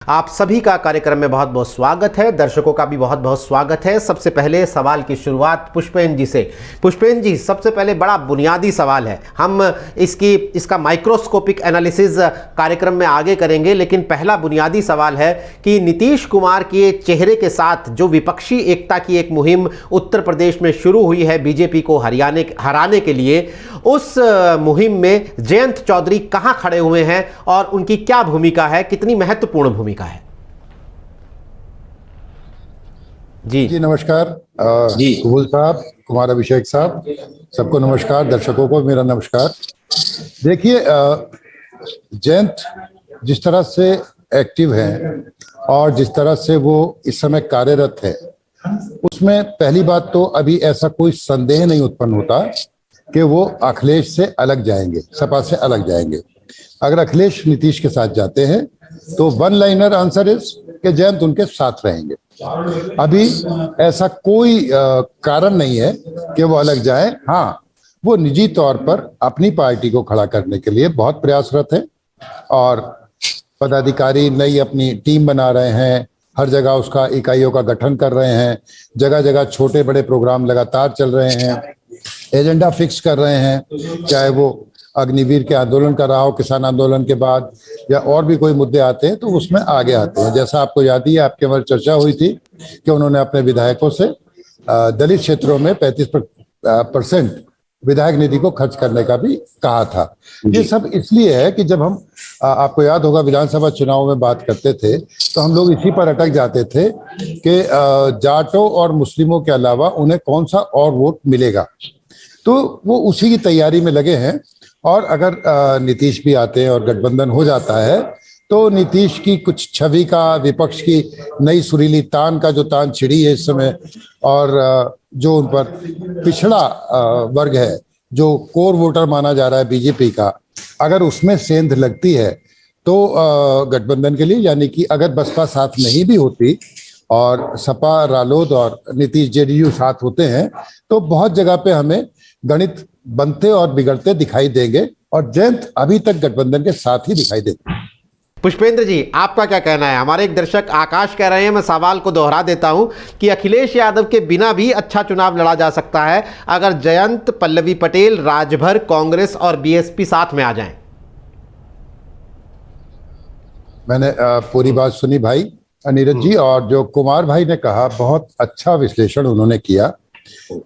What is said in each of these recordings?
आप सभी का कार्यक्रम में बहुत बहुत स्वागत है। दर्शकों का भी बहुत बहुत स्वागत है। सबसे पहले सवाल की शुरुआत पुष्पेन जी से। पुष्पेन जी, सबसे पहले बड़ा बुनियादी सवाल है, हम इसका माइक्रोस्कोपिक एनालिसिस कार्यक्रम में आगे करेंगे, लेकिन पहला बुनियादी सवाल है कि नीतीश कुमार के चेहरे के साथ जो विपक्षी एकता की एक मुहिम उत्तर प्रदेश में शुरू हुई है बीजेपी को हराने के लिए, उस मुहिम में जयंत चौधरी कहां खड़े हुए हैं और उनकी क्या भूमिका है, कितनी महत्वपूर्ण भूमिका है? जी नमस्कार कुबुल साहब, कुमार अभिषेक साहब, सबको नमस्कार। दर्शकों को मेरा नमस्कार। देखिए, जयंत जिस तरह से एक्टिव है और जिस तरह से वो इस समय कार्यरत है, उसमें पहली बात तो अभी ऐसा कोई संदेह नहीं उत्पन्न होता कि वो अखिलेश से अलग जाएंगे, सपा से अलग जाएंगे। अगर अखिलेश नीतीश के साथ जाते हैं तो वन लाइनर आंसर इज कि जयंत उनके साथ रहेंगे। अभी ऐसा कोई कारण नहीं है कि वो अलग जाए। हाँ, वो निजी तौर पर अपनी पार्टी को खड़ा करने के लिए बहुत प्रयासरत है और पदाधिकारी नई अपनी टीम बना रहे हैं, हर जगह उसका इकाइयों का गठन कर रहे हैं, जगह जगह छोटे बड़े प्रोग्राम लगातार चल रहे हैं, एजेंडा फिक्स कर रहे हैं, चाहे वो अग्निवीर के आंदोलन का रहा हो, किसान आंदोलन के बाद, या और भी कोई मुद्दे आते हैं तो उसमें आगे आते हैं। जैसा आपको याद ही है, आपके हमारी चर्चा हुई थी कि उन्होंने अपने विधायकों से दलित क्षेत्रों में 35% विधायक निधि को खर्च करने का भी कहा था। ये सब इसलिए है कि जब हम आपको याद होगा विधानसभा चुनाव में बात करते थे तो हम लोग इसी पर अटक जाते थे कि जाटों और मुस्लिमों के अलावा उन्हें कौन सा और वोट मिलेगा। तो वो उसी की तैयारी में लगे हैं। और अगर नीतीश भी आते हैं और गठबंधन हो जाता है तो नीतीश की कुछ छवि का, विपक्ष की नई सुरीली तान का जो तान छिड़ी है इस समय, और जो उन पर पिछड़ा वर्ग है, जो कोर वोटर माना जा रहा है बीजेपी का, अगर उसमें सेंध लगती है तो गठबंधन के लिए, यानी कि अगर बसपा साथ नहीं भी होती और सपा, रालोद और नीतीश जेडीयू साथ होते हैं तो बहुत जगह पे हमें गणित बनते और बिगड़ते दिखाई देंगे, और जयंत अभी तक गठबंधन के साथ ही दिखाई देते हैं। पुष्पेंद्र जी, आपका क्या कहना है? हमारे एक दर्शक आकाश कह रहे हैं, मैं सवाल को दोहरा देता हूं, कि अखिलेश यादव के बिना भी अच्छा चुनाव लड़ा जा सकता है अगर जयंत, पल्लवी पटेल, राजभर, कांग्रेस और बीएसपी साथ में आ जाएं। मैंने पूरी बात सुनी भाई नीरज जी, और जो कुमार भाई ने कहा बहुत अच्छा विश्लेषण उन्होंने किया।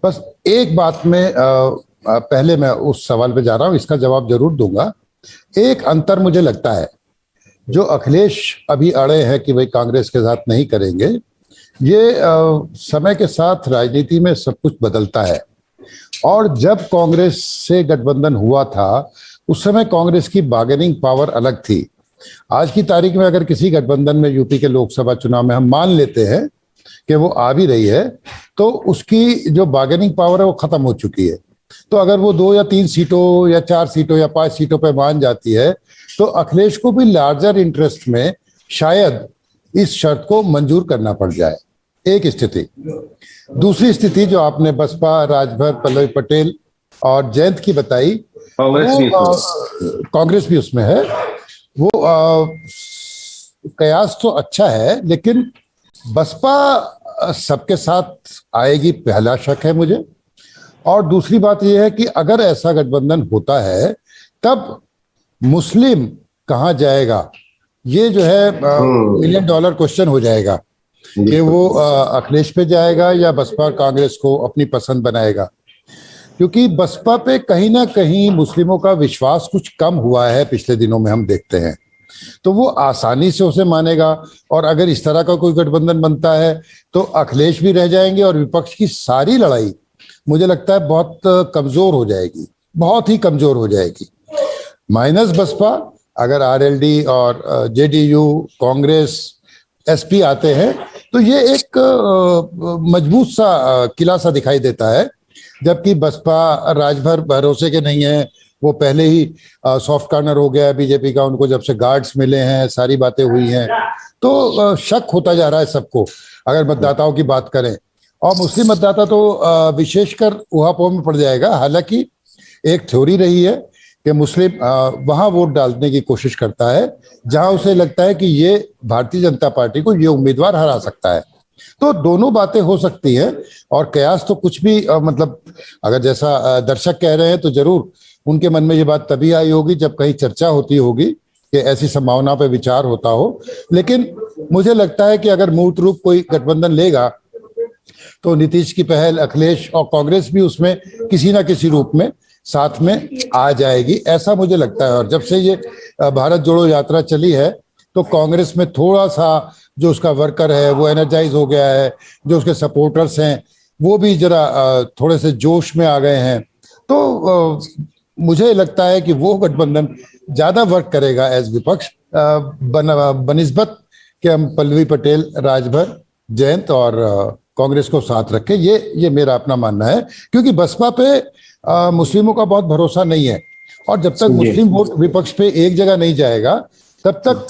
बस एक बात में पहले मैं उस सवाल पे जा रहा हूं, इसका जवाब जरूर दूंगा। एक अंतर मुझे लगता है, जो अखिलेश अभी अड़े हैं कि भाई कांग्रेस के साथ नहीं करेंगे, ये समय के साथ राजनीति में सब कुछ बदलता है। और जब कांग्रेस से गठबंधन हुआ था उस समय कांग्रेस की बार्गेनिंग पावर अलग थी। आज की तारीख में अगर किसी गठबंधन में यूपी के लोकसभा चुनाव में हम मान लेते हैं कि वो आ भी रही है तो उसकी जो बार्गेनिंग पावर है वो खत्म हो चुकी है। तो अगर वो 2 या 3 सीटों या 4 सीटों या 5 सीटों पर मान जाती है तो अखिलेश को भी लार्जर इंटरेस्ट में शायद इस शर्त को मंजूर करना पड़ जाए। एक स्थिति। दूसरी स्थिति जो आपने बसपा, राजभर, पल्लवी पटेल और जयंत की बताई, कांग्रेस भी उसमें है, वो कयास तो अच्छा है, लेकिन बसपा सबके साथ आएगी, पहला शक है मुझे। और दूसरी बात यह है कि अगर ऐसा गठबंधन होता है तब मुस्लिम कहाँ जाएगा, ये जो है $1 मिलियन क्वेश्चन हो जाएगा कि वो अखिलेश पे जाएगा या बसपा कांग्रेस को अपनी पसंद बनाएगा। क्योंकि बसपा पे कहीं ना कहीं मुस्लिमों का विश्वास कुछ कम हुआ है पिछले दिनों में, हम देखते हैं, तो वो आसानी से उसे मानेगा। और अगर इस तरह का कोई गठबंधन बनता है तो अखिलेश भी रह जाएंगे और विपक्ष की सारी लड़ाई मुझे लगता है बहुत कमजोर हो जाएगी, बहुत ही कमजोर हो जाएगी। माइनस बसपा, अगर आरएलडी और जेडीयू, कांग्रेस, एसपी आते हैं तो ये एक मजबूत सा किला सा दिखाई देता है। जबकि बसपा, राजभर भरोसे के नहीं है, वो पहले ही सॉफ्ट कॉर्नर हो गया है बीजेपी का, उनको जब से गार्ड्स मिले हैं, सारी बातें हुई हैं, तो शक होता जा रहा है सबको अगर मतदाताओं की बात करें। और मुस्लिम मतदाता तो विशेषकर उहापोह में पड़ जाएगा। हालांकि एक थ्योरी रही है कि मुस्लिम वहां वोट डालने की कोशिश करता है जहां उसे लगता है कि ये भारतीय जनता पार्टी को ये उम्मीदवार हरा सकता है। तो दोनों बातें हो सकती हैं और कयास तो कुछ भी मतलब अगर जैसा दर्शक कह रहे हैं तो जरूर उनके मन में ये बात तभी आई होगी जब कहीं चर्चा होती होगी कि ऐसी संभावना पे विचार होता हो। लेकिन मुझे लगता है कि अगर मूर्त रूप कोई गठबंधन लेगा तो नीतीश की पहल, अखिलेश और कांग्रेस भी उसमें किसी ना किसी रूप में साथ में आ जाएगी, ऐसा मुझे लगता है। और जब से ये भारत जोड़ो यात्रा चली है तो कांग्रेस में थोड़ा सा जो उसका वर्कर है वो एनर्जाइज हो गया है, जो उसके सपोर्टर्स हैं वो भी जरा थोड़े से जोश में आ गए हैं। तो मुझे लगता है कि वो गठबंधन ज्यादा वर्क करेगा एज विपक्ष बनिस्बत कि हम पल्लवी पटेल, राजभर, जयंत और कांग्रेस को साथ रखें। ये मेरा अपना मानना है, क्योंकि बसपा पे मुस्लिमों का बहुत भरोसा नहीं है और जब तक मुस्लिम वोट विपक्ष पे एक जगह नहीं जाएगा तब तक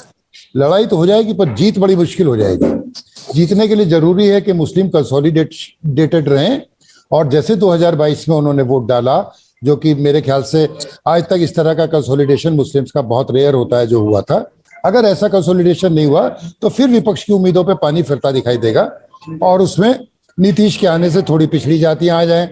लड़ाई तो हो जाएगी पर जीत बड़ी मुश्किल हो जाएगी। जीतने के लिए जरूरी है कि मुस्लिम कंसोलिडेटेड रहें और जैसे 2022 में उन्होंने वोट डाला, जो कि मेरे ख्याल से आज तक इस तरह का कंसोलिडेशन मुस्लिम्स का बहुत रेयर होता है जो हुआ था, अगर ऐसा कंसोलिडेशन नहीं हुआ तो फिर विपक्ष की उम्मीदों पे पानी फिरता दिखाई देगा और उसमें नीतीश के आने से थोड़ी पिछड़ी जातियां आ जाएं।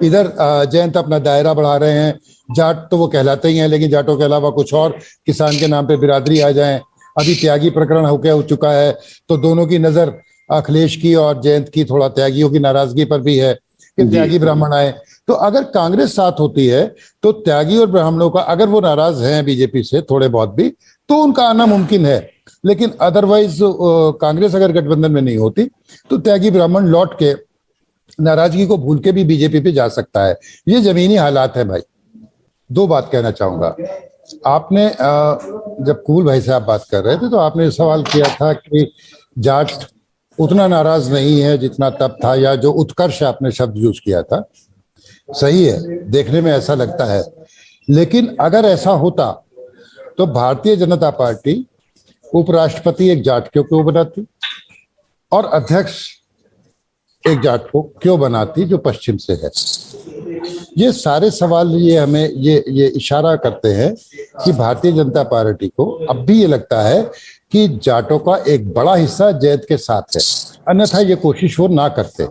इधर जयंत अपना दायरा बढ़ा रहे हैं, जाट तो वो कहलाते ही हैं लेकिन जाटों के अलावा कुछ और किसान के नाम पे बिरादरी आ जाएं। अभी त्यागी प्रकरण हो चुका है तो दोनों की नजर अखिलेश की और जयंत की थोड़ा त्यागियों की नाराजगी पर भी है कि त्यागी ब्राह्मण आए। तो अगर कांग्रेस साथ होती है तो त्यागी और ब्राह्मणों का, अगर वो नाराज हैं बीजेपी से थोड़े बहुत भी, तो उनका आना मुमकिन है। लेकिन अदरवाइज कांग्रेस अगर गठबंधन में नहीं होती तो त्यागी ब्राह्मण लौट के नाराजगी को भूल के भी बीजेपी पे जा सकता है। ये जमीनी हालात है भाई। दो बात कहना चाहूंगा, आपने जब कुबुल भाई से आप बात कर रहे थे तो आपने सवाल किया था कि जाट उतना नाराज नहीं है जितना तब था, या जो उत्कर्ष आपने शब्द यूज किया था, सही है, देखने में ऐसा लगता है। लेकिन अगर ऐसा होता तो भारतीय जनता पार्टी उपराष्ट्रपति एक जाट को क्यों बनाती और अध्यक्ष एक जाट को क्यों बनाती जो पश्चिम से है? ये सारे सवाल ये हमें ये इशारा करते हैं कि भारतीय जनता पार्टी को अब भी ये लगता है कि जाटों का एक बड़ा हिस्सा जैद के साथ है, अन्यथा ये कोशिश वो ना करते।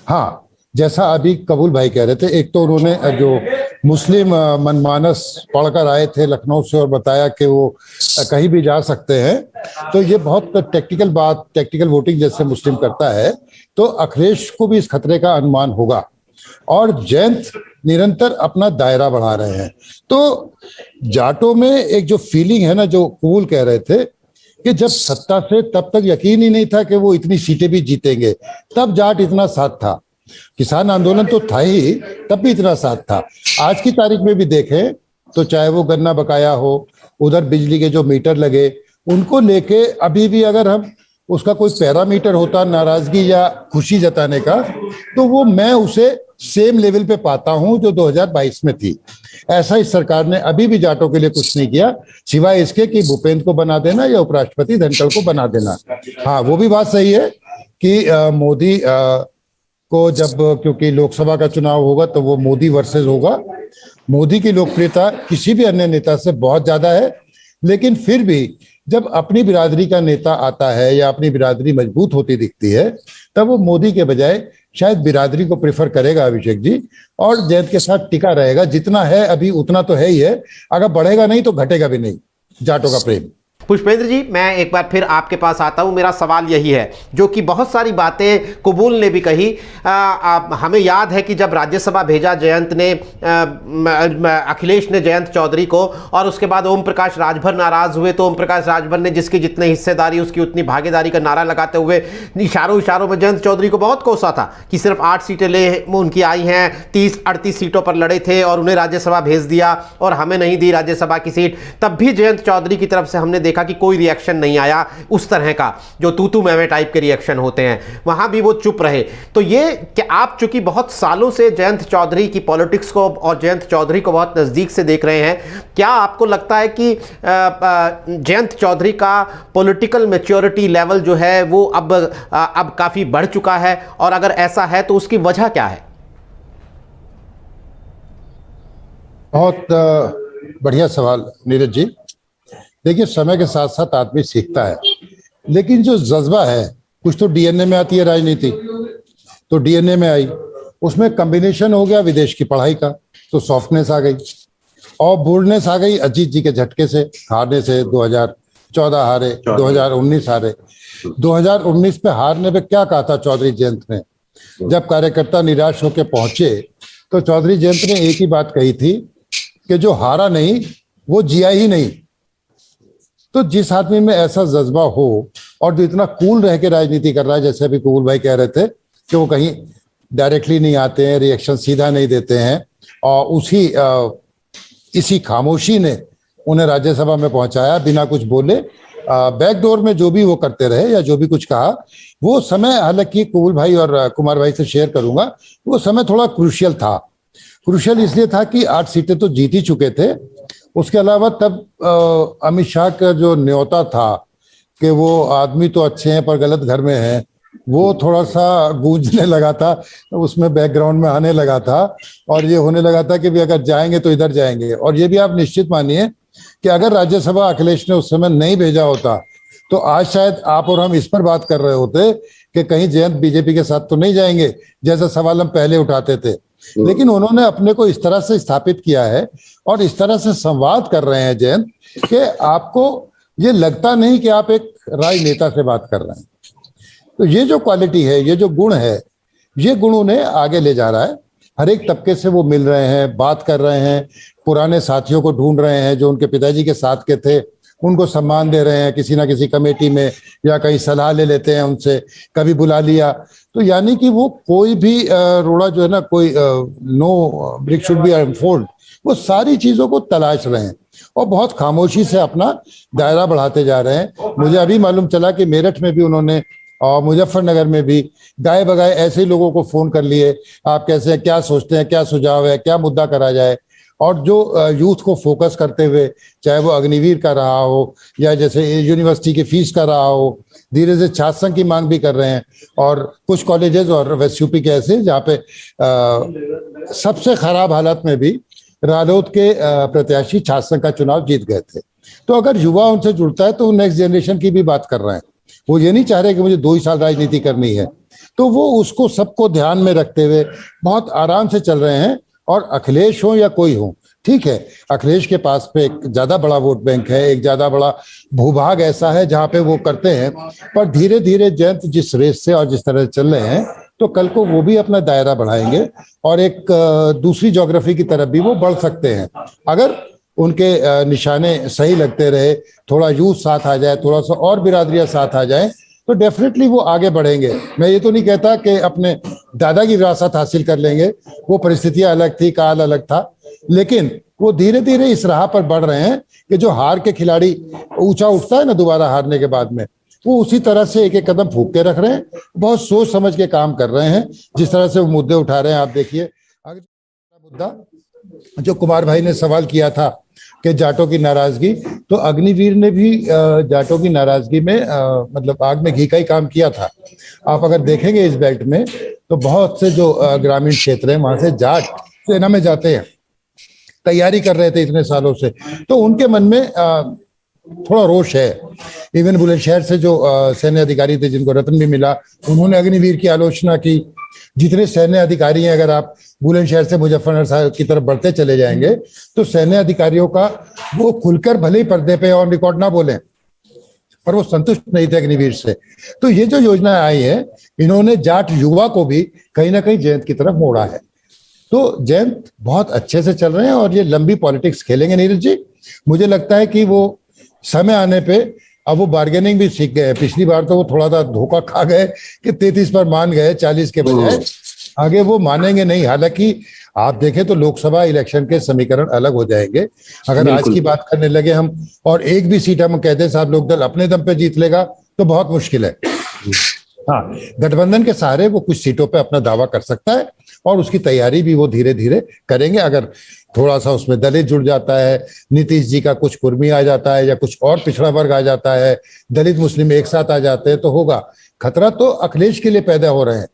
हाँ, जैसा अभी कबूल भाई कह रहे थे, एक तो उन्होंने जो मुस्लिम मनमानस पढ़कर आए थे लखनऊ से और बताया कि वो कहीं भी जा सकते हैं, तो ये बहुत टेक्निकल बात, टेक्निकल वोटिंग जैसे मुस्लिम करता है, तो अखिलेश को भी इस खतरे का अनुमान होगा। और जयंत निरंतर अपना दायरा बढ़ा रहे हैं, तो जाटों में एक जो फीलिंग है ना, जो कबूल कह रहे थे कि जब सत्ता से तब तक यकीन ही नहीं था कि वो इतनी सीटें भी जीतेंगे, तब जाट इतना साथ था। किसान आंदोलन तो था ही, तब भी इतना साथ था। आज की तारीख में भी देखें तो चाहे वो गन्ना बकाया हो, उधर बिजली के जो मीटर लगे, उनको लेके अभी भी अगर हम उसका कोई पैरामीटर होता नाराजगी या खुशी जताने का, तो वो मैं उसे सेम लेवल पे पाता हूं जो 2022 में थी। ऐसा इस सरकार ने अभी भी जाटों के लिए कुछ नहीं किया, सिवाय इसके कि भूपेंद्र को बना देना या उपराष्ट्रपति धनखड़ को बना देना। हाँ, वो भी बात सही है कि मोदी को जब, क्योंकि लोकसभा का चुनाव होगा तो वो मोदी वर्सेस होगा, मोदी की लोकप्रियता किसी भी अन्य नेता से बहुत ज्यादा है। लेकिन फिर भी जब अपनी बिरादरी का नेता आता है या अपनी बिरादरी मजबूत होती दिखती है, तब वो मोदी के बजाय शायद बिरादरी को प्रेफर करेगा अभिषेक जी, और जैद के साथ टिका रहेगा। जितना है अभी उतना तो है ही है, अगर बढ़ेगा नहीं तो घटेगा भी नहीं जाटों का प्रेम। पुष्पेंद्र जी, मैं एक बार फिर आपके पास आता हूं। मेरा सवाल यही है, जो कि बहुत सारी बातें कबूल ने भी कही। हमें याद है कि जब राज्यसभा भेजा जयंत ने, अखिलेश ने जयंत चौधरी को, और उसके बाद ओम प्रकाश राजभर नाराज हुए, तो ओम प्रकाश राजभर ने जिसकी जितनी हिस्सेदारी उसकी उतनी भागीदारी का नारा लगाते हुए इशारों में जयंत चौधरी को बहुत कोसा था कि सिर्फ 8 सीटें ले उनकी आई हैं, 30-38 सीटों पर लड़े थे और उन्हें राज्यसभा भेज दिया और हमें नहीं दी राज्यसभा की सीट। तब भी जयंत चौधरी की तरफ से हमने देखा कि कोई रिएक्शन नहीं आया, उस तरह का जो तू मैं टाइप के रिएक्शन होते हैं, वहां भी वो चुप रहे। तो ये कि आप चूंकि बहुत सालों से जयंत चौधरी की पॉलिटिक्स को और जयंत चौधरी को बहुत नजदीक से देख रहे हैं, क्या आपको लगता है कि जयंत चौधरी का पॉलिटिकल मैच्योरिटी लेवल जो है वो अब काफी बढ़ चुका है, और अगर ऐसा है तो उसकी वजह क्या है? बहुत बढ़िया सवाल नीरज जी। देखिए, समय के साथ साथ आदमी सीखता है, लेकिन जो जज्बा है, कुछ तो डीएनए में आती है राजनीति, तो डीएनए में आई, उसमें कॉम्बिनेशन हो गया विदेश की पढ़ाई का, तो सॉफ्टनेस आ गई और बोल्डनेस आ गई अजीत जी के झटके से, हारने से। 2014 हारे, 2019 हारे। 2019 पे हारने पे क्या कहा था चौधरी जयंत ने? जब कार्यकर्ता निराश होकर पहुंचे तो चौधरी जयंत ने एक ही बात कही थी कि जो हारा नहीं वो जिया ही नहीं। तो जिस आदमी में ऐसा जज्बा हो और जो इतना कूल रह के राजनीति कर रहा है, जैसे अभी कुबुल भाई कह रहे थे कि वो कहीं डायरेक्टली नहीं आते हैं, रिएक्शन सीधा नहीं देते हैं, और इसी खामोशी ने उन्हें राज्यसभा में पहुंचाया बिना कुछ बोले। बैकडोर में जो भी वो करते रहे या जो भी कुछ कहा, वो समय, हालांकि कुबुल भाई और कुमार भाई से शेयर करूंगा, वो समय थोड़ा क्रूशियल था। क्रूशियल इसलिए था कि 8 सीटें तो जीत ही चुके थे। उसके अलावा तब अमित शाह का जो न्योता था कि वो आदमी तो अच्छे हैं पर गलत घर में हैं, वो थोड़ा सा गूंजने लगा था, उसमें बैकग्राउंड में आने लगा था, और ये होने लगा था कि भी अगर जाएंगे तो इधर जाएंगे। और ये भी आप निश्चित मानिए कि अगर राज्यसभा अखिलेश ने उस समय नहीं भेजा होता तो आज शायद आप और हम इस पर बात कर रहे होते कि कहीं जयंत बीजेपी के साथ तो नहीं जाएंगे, जैसा सवाल हम पहले उठाते थे। लेकिन उन्होंने अपने को इस तरह से स्थापित किया है और इस तरह से संवाद कर रहे हैं जयंत कि आपको ये लगता नहीं कि आप एक राजनेता से बात कर रहे हैं। तो ये जो क्वालिटी है, ये जो गुण है, ये गुण उन्हें आगे ले जा रहा है। हर एक तबके से वो मिल रहे हैं, बात कर रहे हैं, पुराने साथियों को ढूंढ रहे हैं जो उनके पिताजी के साथ के थे, उनको सम्मान दे रहे हैं, किसी ना किसी कमेटी में या कहीं सलाह ले लेते हैं उनसे, कभी बुला लिया। तो यानी कि वो कोई भी रोड़ा जो है ना, कोई no brick should be unfold, वो सारी चीजों को तलाश रहे हैं और बहुत खामोशी से अपना दायरा बढ़ाते जा रहे हैं। मुझे अभी मालूम चला कि मेरठ में भी उन्होंने और मुजफ्फरनगर में भी गाए बगाए ऐसे ही लोगों को फोन कर लिए, आप कैसे हैं, क्या सोचते हैं, क्या सुझाव है, क्या मुद्दा करा जाए। और जो यूथ को फोकस करते हुए, चाहे वो अग्निवीर का रहा हो या जैसे यूनिवर्सिटी की फीस का रहा हो, धीरे से छात्र संघ की मांग भी कर रहे हैं। और कुछ कॉलेजेस और वेस्ट यूपी के ऐसे जहाँ पे सबसे खराब हालत में भी रालोद के प्रत्याशी छात्र संघ का चुनाव जीत गए थे। तो अगर युवा उनसे जुड़ता है तो नेक्स्ट जनरेशन की भी बात कर रहे हैं। वो ये नहीं चाह रहे कि मुझे 2 ही साल राजनीति करनी है, तो वो उसको सबको ध्यान में रखते हुए बहुत आराम से चल रहे हैं। और अखिलेश हो या कोई हो, ठीक है, अखिलेश के पास पे एक ज्यादा बड़ा वोट बैंक है, एक ज्यादा बड़ा भूभाग ऐसा है जहां पे वो करते हैं। पर धीरे धीरे जयंत जिस रेस से और जिस तरह से चल रहे हैं, तो कल को वो भी अपना दायरा बढ़ाएंगे और एक दूसरी ज्योग्राफी की तरफ भी वो बढ़ सकते हैं। अगर उनके निशाने सही लगते रहे, थोड़ा यूथ साथ आ जाए, थोड़ा सा और बिरादरियां साथ आ जाए, तो डेफिनेटली वो आगे बढ़ेंगे। मैं ये तो नहीं कहता कि अपने दादा की विरासत हासिल कर लेंगे, वो परिस्थितियां अलग थी, काल अलग था, लेकिन वो धीरे धीरे इस राह पर बढ़ रहे हैं कि जो हार के खिलाड़ी ऊंचा उठता है ना दोबारा हारने के बाद में, वो उसी तरह से एक एक कदम फूंक के रख रहे हैं, बहुत सोच समझ के काम कर रहे हैं। जिस तरह से वो मुद्दे उठा रहे हैं, आप देखिए मुद्दा जो कुमार भाई ने सवाल किया था कि जाटों की नाराजगी, तो अग्निवीर ने भी जाटों की नाराजगी में मतलब आग में घी का ही काम किया था। आप अगर देखेंगे इस बेल्ट में तो बहुत से जो ग्रामीण क्षेत्र हैं वहां से जाट सेना में जाते हैं, तैयारी कर रहे थे इतने सालों से, तो उनके मन में थोड़ा रोष है। इवन बुलंदशहर से जो सैन्य अधिकारी थे जिनको रत्न भी मिला, उन्होंने अग्निवीर की आलोचना की। जितने सैन्य अधिकारी हैं, अगर आप बुलंदशहर से मुजफ्फरनगर की तरफ बढ़ते चले जाएंगे तो सैन्य अधिकारियों का वो खुलकर भले ही पर्दे पे और रिकॉर्ड ना बोलें, पर वो संतुष्ट नहीं थे अग्निवीर से। तो ये जो योजना आई है, इन्होंने जाट युवा को भी कहीं ना कहीं जयंत की तरफ मोड़ा है। तो जयंत बहुत अच्छे से चल रहे हैं और ये लंबी पॉलिटिक्स खेलेंगे नीरज जी। मुझे लगता है कि वो समय आने पे अब वो बार्गेनिंग भी सीख गए। पिछली बार तो वो थोड़ा सा धोखा खा गए कि 33 पर मान गए 40 के बजाय, आगे वो मानेंगे नहीं। हालांकि आप देखें तो लोकसभा इलेक्शन के समीकरण अलग हो जाएंगे। अगर आज की बात करने लगे हम और एक भी सीट हम कहते हैं साहब लोक दल अपने दम पे जीत लेगा, तो बहुत मुश्किल है। हाँ, गठबंधन के सहारे वो कुछ सीटों पे अपना दावा कर सकता है और उसकी तैयारी भी वो धीरे धीरे करेंगे। अगर थोड़ा सा उसमें दलित जुड़ जाता है, नीतीश जी का कुछ कुर्मी आ जाता है या कुछ और पिछड़ा वर्ग आ जाता है, दलित मुस्लिम एक साथ आ जाते हैं, तो होगा। खतरा तो अखिलेश के लिए पैदा हो रहे हैं,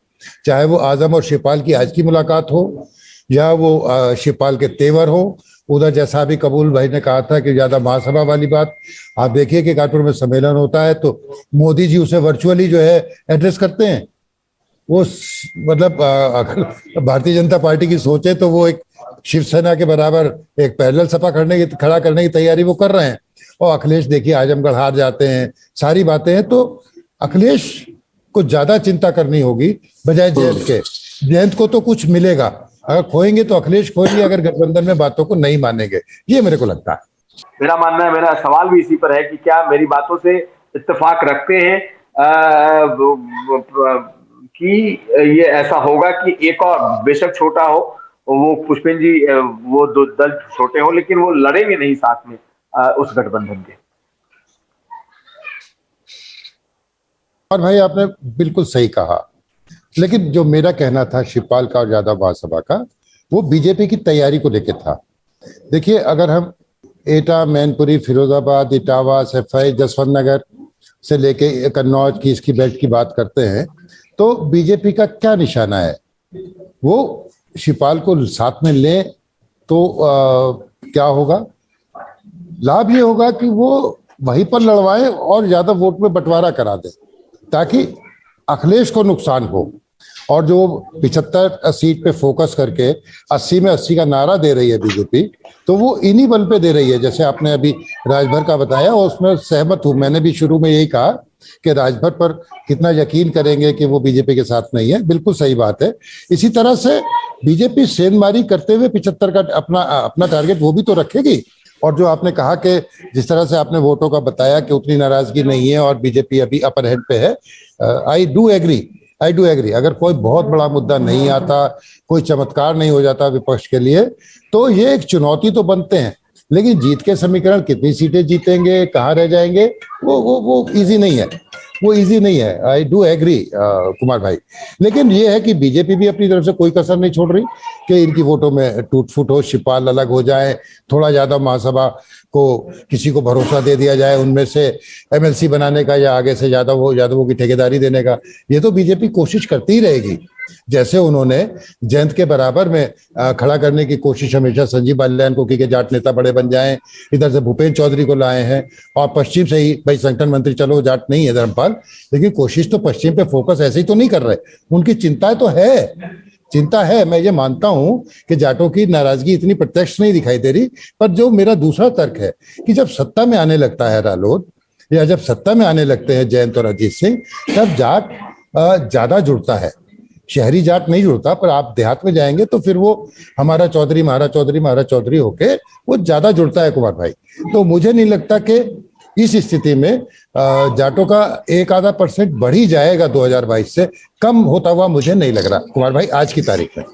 चाहे वो आजम और शिवपाल की आज की मुलाकात हो या वो शिवपाल के तेवर हो, उधर जैसा अभी कबूल भाई ने कहा था कि ज्यादा महासभा वाली बात, आप देखिए कि कानपुर में सम्मेलन होता है तो मोदी जी उसे वर्चुअली जो है एड्रेस करते हैं। वो मतलब अगर भारतीय जनता पार्टी की सोचे तो वो एक शिवसेना के बराबर एक पैरेलल सपा खड़ा करने की तैयारी वो कर रहे हैं। और अखिलेश देखिए आजमगढ़ हार जाते हैं, सारी बातें हैं, तो अखिलेश को ज्यादा चिंता करनी होगी बजाय जयंत के। जयंत को तो कुछ मिलेगा, अगर खोएंगे तो अखिलेश खोएंगे, अगर गठबंधन में बातों को नहीं मानेंगे, ये मेरे को लगता है। मेरा मानना है, मेरा सवाल भी इसी पर है कि क्या मेरी बातों से इत्तेफाक रखते हैं कि ये ऐसा होगा कि एक और बेशक छोटा हो, वो पुष्पेन जी, वो दो दल छोटे हो लेकिन वो लड़ेंगे नहीं साथ में उस गठबंधन के। और भाई आपने बिल्कुल सही कहा, लेकिन जो मेरा कहना था शिवपाल का और यादव महासभा का, वो बीजेपी की तैयारी को लेकर था। देखिए अगर हम एटा, मैनपुरी, फिरोजाबाद, इटावा, सफाई, जसवंत नगर से लेके कन्नौज की इसकी बेल्ट की बात करते हैं तो बीजेपी का क्या निशाना है? वो शिवपाल को साथ में ले तो क्या होगा? लाभ ये होगा कि वो वहीं पर लड़वाएं और ज्यादा वोट में बंटवारा करा दें ताकि अखिलेश को नुकसान हो। और जो 75 सीट पे फोकस करके 80 में 80 का नारा दे रही है बीजेपी, तो वो इन्हीं बल पे दे रही है। जैसे आपने अभी राजभर का बताया और उसमें सहमत हूं, मैंने भी शुरू में यही कहा कि राजभर पर कितना यकीन करेंगे कि वो बीजेपी के साथ नहीं है, बिल्कुल सही बात है। इसी तरह से बीजेपी सेंधमारी करते हुए 75 का अपना टारगेट वो भी तो रखेगी। और जो आपने कहा कि जिस तरह से आपने वोटों का बताया कि उतनी नाराजगी नहीं है और बीजेपी अभी अपर हैंड पे है, आई डू एग्री। अगर कोई बहुत बड़ा मुद्दा नहीं आता, कोई चमत्कार नहीं हो जाता विपक्ष के लिए, तो ये एक चुनौती तो बनते हैं, लेकिन जीत के समीकरण कितनी सीटें जीतेंगे, कहाँ रह जाएंगे, वो इजी नहीं है, वो इजी नहीं है। आई डू एग्री कुमार भाई। लेकिन ये है कि बीजेपी भी अपनी तरफ से कोई कसर नहीं छोड़ रही कि इनकी वोटों में टूट फूट हो, शिवपाल अलग हो जाए, थोड़ा ज्यादा महासभा को किसी को भरोसा दे दिया जाए उनमें से एमएलसी बनाने का, या आगे से यादवों की ठेकेदारी देने का। ये तो बीजेपी कोशिश करती ही रहेगी। जैसे उन्होंने जयंत के बराबर में खड़ा करने की कोशिश हमेशा संजीव बालियान को की कि जाट नेता बड़े बन जाएं, इधर से भूपेंद्र चौधरी को लाए हैं, और पश्चिम से ही भाई संगठन मंत्री, चलो जाट नहीं है धर्मपाल, लेकिन कोशिश तो पश्चिम पे फोकस ऐसे ही तो नहीं कर रहे। उनकी चिंता तो है, मैं ये मानता हूं कि जाटों की नाराजगी इतनी प्रत्यक्ष नहीं दिखाई दे रही। पर जो मेरा दूसरा तर्क है कि जब सत्ता में आने लगता है रालोद, या जब सत्ता में आने लगते हैं जयंत और अजीत सिंह, तब जाट ज्यादा जुड़ता है। शहरी जाट नहीं जुड़ता, पर आप देहात में जाएंगे तो फिर वो हमारा चौधरी होके वो ज्यादा जुड़ता है कुमार भाई। तो मुझे नहीं लगता कि इस स्थिति में जाटों का 1-आधा% बढ़ ही जाएगा 2022 से, कम होता हुआ मुझे नहीं लग रहा कुमार भाई आज की तारीख में।